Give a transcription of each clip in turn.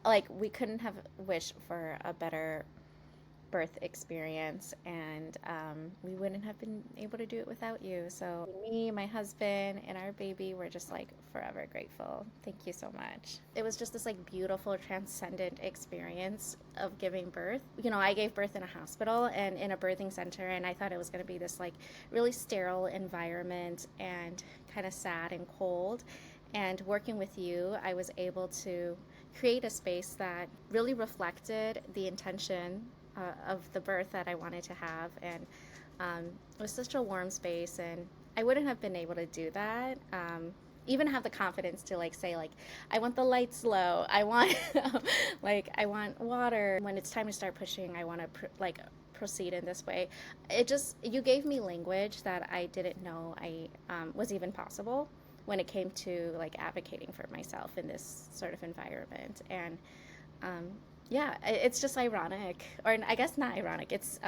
like we couldn't have wished for a better birth experience, and we wouldn't have been able to do it without you. So me, my husband, and our baby, we're just like forever grateful. Thank you so much. It was just this like beautiful transcendent experience of giving birth. You know, I gave birth in a hospital and in a birthing center, and I thought it was going to be this like really sterile environment and kind of sad and cold. And working with you, I was able to create a space that really reflected the intention of the birth that I wanted to have. And it was such a warm space, and I wouldn't have been able to do that. Even have the confidence to like say like I want the lights low, I want like I want water. When it's time to start pushing, I want to like proceed in this way. It just, you gave me language that I didn't know I was even possible when it came to like advocating for myself in this sort of environment. And um, yeah, it's just ironic, or I guess not ironic. It's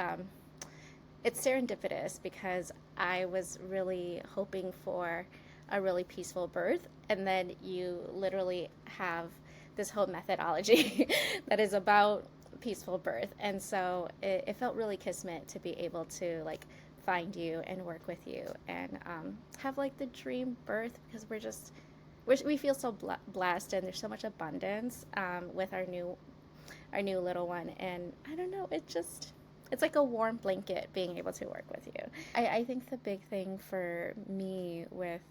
serendipitous because I was really hoping for a really peaceful birth, and then you literally have this whole methodology that is about peaceful birth. And so it felt really kismet to be able to like find you and work with you and have like the dream birth, because we feel so blessed, and there's so much abundance with our new little one. And I don't know, it's like a warm blanket being able to work with you. I think the big thing for me with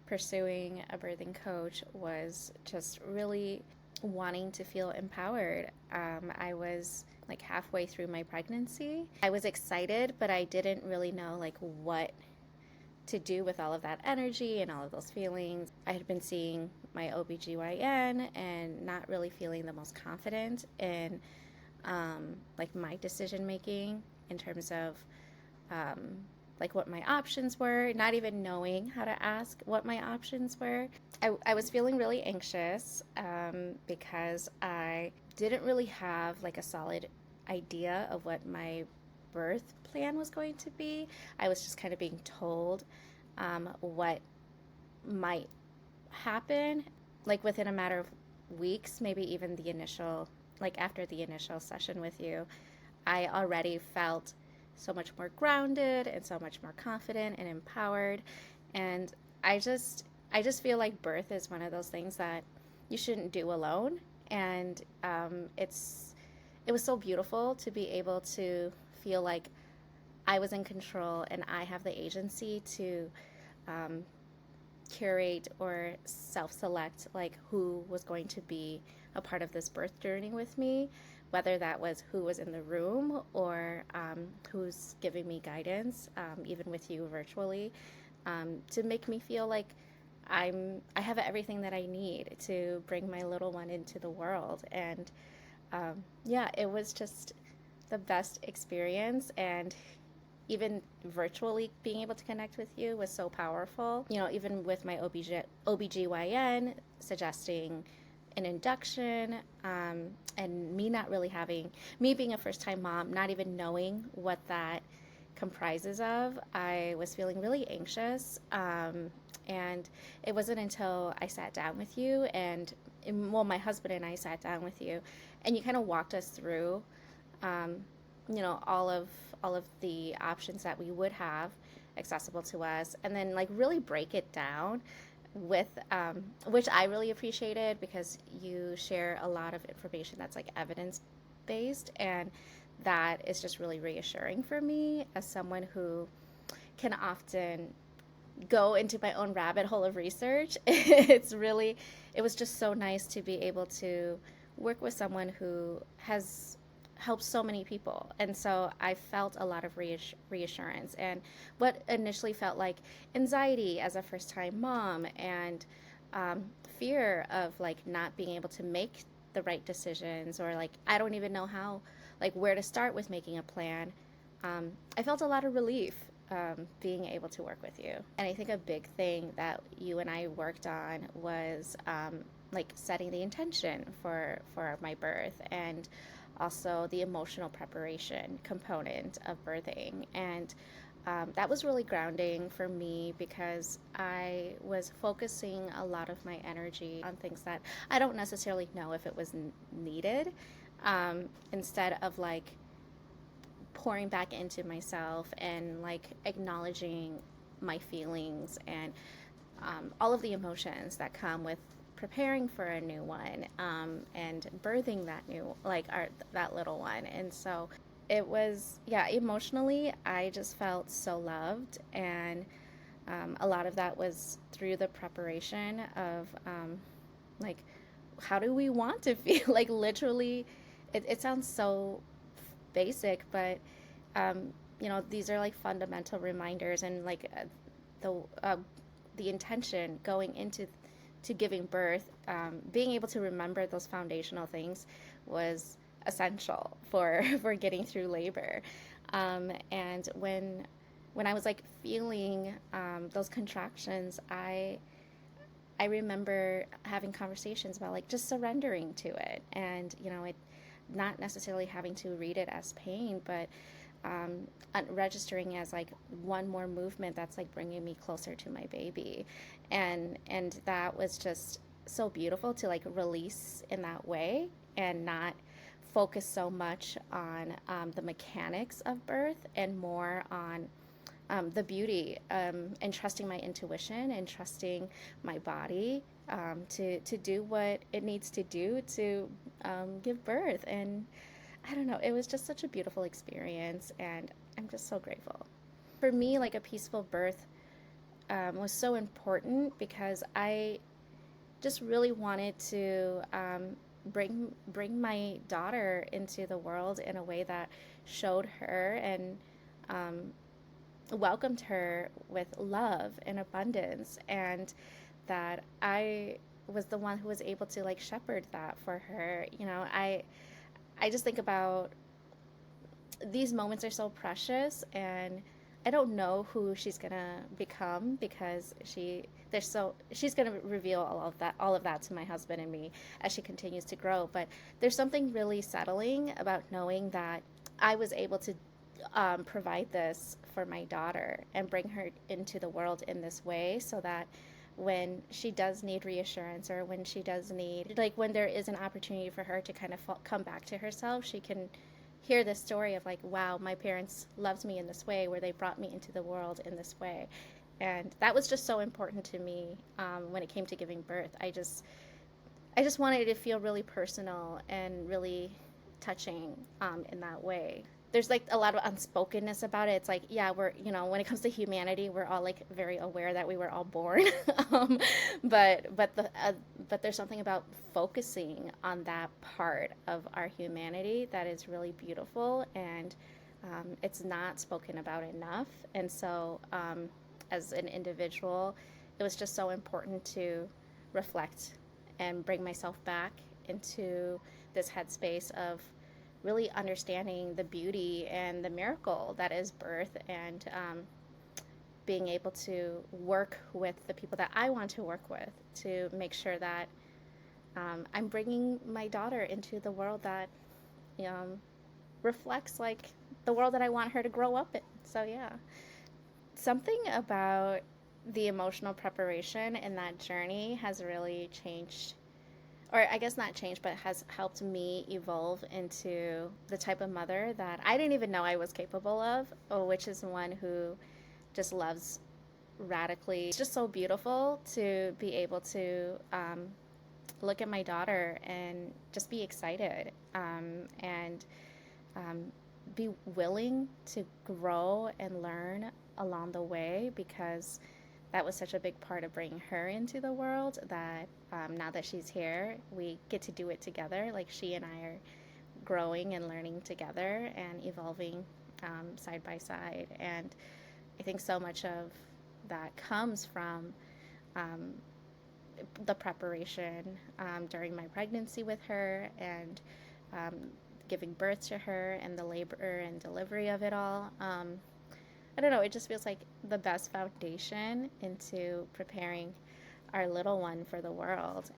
pursuing a birthing coach was just really wanting to feel empowered. I was like halfway through my pregnancy. I was excited, but I didn't really know like what to do with all of that energy and all of those feelings. I had been seeing my OBGYN and not really feeling the most confident in like my decision making in terms of like what my options were, not even knowing how to ask what my options were. I was feeling really anxious because I didn't really have like a solid idea of what my birth plan was going to be. I was just kind of being told what might happen, like within a matter of weeks, maybe even the initial, like after the initial session with you, I already felt so much more grounded and so much more confident and empowered. And I just feel like birth is one of those things that you shouldn't do alone. And it was so beautiful to be able to feel like I was in control and I have the agency to curate or self-select like who was going to be a part of this birth journey with me, whether that was who was in the room or who's giving me guidance, even with you virtually, to make me feel like I have everything that I need to bring my little one into the world. And yeah, it was just the best experience. And even virtually being able to connect with you was so powerful. You know, even with my OBGYN suggesting an induction, and me not really having, me being a first-time mom, not even knowing what that comprises of, I was feeling really anxious. And it wasn't until I sat down with you and, well, my husband and I sat down with you, and you kind of walked us through, you know, all of the options that we would have accessible to us, and then like really break it down with which I really appreciated, because you share a lot of information that's like evidence based, and that is just really reassuring for me as someone who can often go into my own rabbit hole of research. It was just so nice to be able to work with someone who has helped so many people. And so I felt a lot of reassurance, and what initially felt like anxiety as a first time mom, and fear of like not being able to make the right decisions, or like I don't even know how, like where to start with making a plan. I felt a lot of relief being able to work with you. And I think a big thing that you and I worked on was like setting the intention for my birth, and also the emotional preparation component of birthing. And that was really grounding for me because I was focusing a lot of my energy on things that I don't necessarily know if it was needed, instead of like pouring back into myself and like acknowledging my feelings and all of the emotions that come with preparing for a new one, and birthing that new that little one. And so it was, yeah, emotionally I just felt so loved, and a lot of that was through the preparation of like how do we want to feel like literally it sounds so basic, but these are like fundamental reminders, and like the the intention going into to giving birth, being able to remember those foundational things was essential for for getting through labor. And when I was like feeling those contractions, I remember having conversations about like just surrendering to it, and it not necessarily having to read it as pain, but registering as like one more movement that's like bringing me closer to my baby. And that was just so beautiful to like release in that way and not focus so much on the mechanics of birth and more on the beauty, and trusting my intuition and trusting my body, to do what it needs to do to give birth. And I don't know, it was just such a beautiful experience, and I'm just so grateful. For me, like a peaceful birth was so important because I just really wanted to bring my daughter into the world in a way that showed her and um, welcomed her with love and abundance, and that I was the one who was able to like shepherd that for her. I just think about these moments are so precious, and I don't know who she's gonna become because she's gonna reveal all of that to my husband and me as she continues to grow. But there's something really settling about knowing that I was able to provide this for my daughter and bring her into the world in this way, so that when she does need reassurance, or when she does need, like, when there is an opportunity for her to kind of come back to herself, she can hear this story of like, wow, my parents loved me in this way, where they brought me into the world in this way. And that was just so important to me, when it came to giving birth. I just wanted it to feel really personal and really touching, in that way. There's like a lot of unspokenness about it. It's like, yeah, when it comes to humanity, we're all like very aware that we were all born, um, but there's something about focusing on that part of our humanity that is really beautiful, and it's not spoken about enough. And so, as an individual, it was just so important to reflect and bring myself back into this headspace of really understanding the beauty and the miracle that is birth, and being able to work with the people that I want to work with to make sure that I'm bringing my daughter into the world that reflects like the world that I want her to grow up in. So, yeah. Something about the emotional preparation in that journey has really changed, or I guess not changed, but has helped me evolve into the type of mother that I didn't even know I was capable of, which is one who just loves radically. It's just so beautiful to be able to look at my daughter and just be excited, and be willing to grow and learn along the way, because that was such a big part of bringing her into the world, that now that she's here, we get to do it together. Like, she and I are growing and learning together and evolving, side by side. And I think so much of that comes from the preparation during my pregnancy with her, and um, giving birth to her, and the labor and delivery of it all. I don't know, it just feels like the best foundation into preparing our little one for the world.